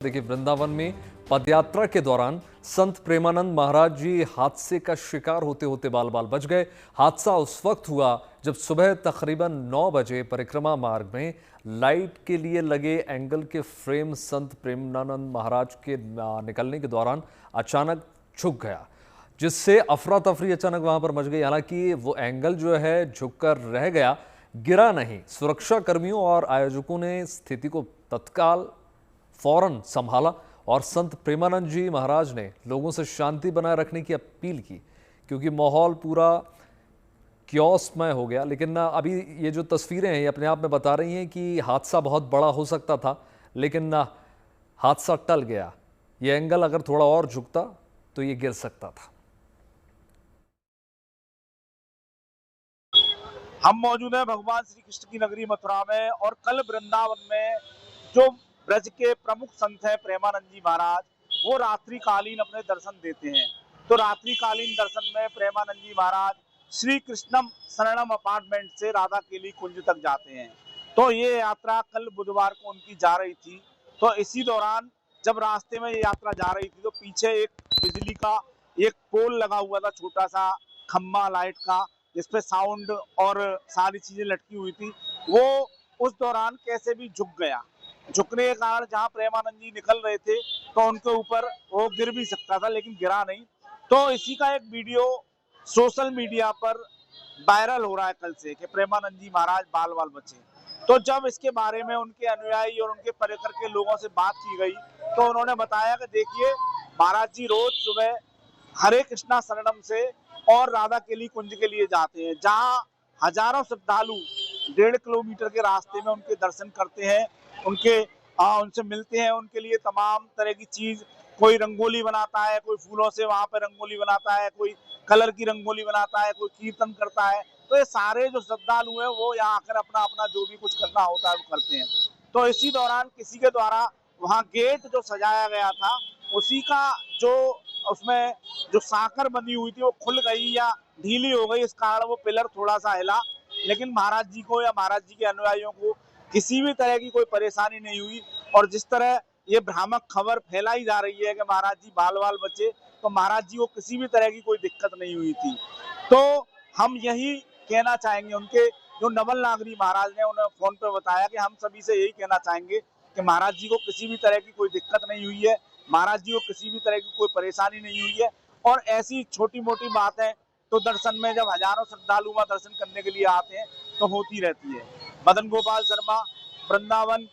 देखिए, वृंदावन में पदयात्रा के दौरान संत प्रेमानंद महाराज जी हादसे का शिकार होते होते बाल बाल बच गए। हादसा उस वक्त हुआ जब सुबह तकरीबन 9 बजे परिक्रमा मार्ग में लाइट के लिए लगे एंगल के फ्रेम संत प्रेमानंद महाराज के निकलने के दौरान अचानक झुक गया, जिससे अफरा तफरी अचानक वहां पर मच गई। हालांकि वो एंगल जो है झुककर रह गया, गिरा नहीं। सुरक्षा कर्मियों और आयोजकों ने स्थिति को तत्काल फौरन संभाला और संत प्रेमानंद जी महाराज ने लोगों से शांति बनाए रखने की अपील की, क्योंकि माहौल पूरा क्योसमय हो गया। लेकिन अभी ये जो तस्वीरें हैं ये अपने आप में बता रही हैं कि हादसा बहुत बड़ा हो सकता था, लेकिन हादसा टल गया। ये एंगल अगर थोड़ा और झुकता तो ये गिर सकता था। हम मौजूद हैं भगवान श्री कृष्ण की नगरी मथुरा में, और कल वृंदावन में जो ब्रज के प्रमुख संत हैं प्रेमानंद जी महाराज, वो रात्रिकालीन अपने दर्शन देते हैं। तो रात्रिकालीन दर्शन में प्रेमानंद जी महाराज श्री कृष्णम शरणम अपार्टमेंट से राधा केली कुंज तक जाते हैं। तो ये यात्रा कल बुधवार को उनकी जा रही थी। तो इसी दौरान जब रास्ते में ये यात्रा जा रही थी तो पीछे एक बिजली का एक पोल लगा हुआ था, छोटा सा खम्बा लाइट का, जिसपे साउंड और सारी चीजें लटकी हुई थी। वो उस दौरान कैसे भी झुक गया। झुकने के कारण जहां प्रेमानंद जी निकल रहे थे तो उनके ऊपर वो गिर भी सकता था, लेकिन गिरा नहीं। तो इसी का एक वीडियो सोशल मीडिया पर वायरल हो रहा है कल से, कि प्रेमानंद जी महाराज बाल बाल बचे। तो जब इसके बारे में उनके अनुयायी और उनके परिकर के लोगों से बात की गई तो उन्होंने बताया कि देखिए, महाराज जी रोज सुबह हरे कृष्णा शरणम से और राधा केली कुंज के लिए जाते हैं, जहां हजारों श्रद्धालु 1.5 किलोमीटर के रास्ते में उनके दर्शन करते हैं, उनसे मिलते हैं। उनके लिए तमाम तरह की चीज, कोई रंगोली बनाता है, कोई फूलों से वहां पर रंगोली बनाता है, कोई कलर की रंगोली बनाता है, कोई कीर्तन करता है। तो ये सारे जो श्रद्धालु हैं वो यहाँ आकर अपना अपना जो भी कुछ करना होता है वो करते हैं। तो इसी दौरान किसी के द्वारा वहां गेट जो सजाया गया था, उसी का जो उसमें जो साकर बंधी हुई थी वो खुल गई या ढीली हो गई, इस कारण वो पिलर थोड़ा सा हिला। लेकिन महाराज जी को या महाराज जी के अनुयायियों को किसी भी तरह की कोई परेशानी नहीं हुई। और जिस तरह ये भ्रामक खबर फैलाई जा रही है कि महाराज जी बाल बाल बचे, तो महाराज जी को किसी भी तरह की कोई दिक्कत नहीं हुई थी। तो हम यही कहना चाहेंगे, उनके जो नवल नागरी महाराज ने उन्हें फोन पे बताया कि हम सभी से यही कहना चाहेंगे कि महाराज जी को किसी भी तरह की कोई दिक्कत नहीं हुई है, महाराज जी को किसी भी तरह की कोई परेशानी नहीं हुई है। और ऐसी छोटी मोटी बातें तो दर्शन में जब हजारों श्रद्धालु वहां दर्शन करने के लिए आते हैं तो होती रहती है। मदन गोपाल शर्मा, वृंदावन।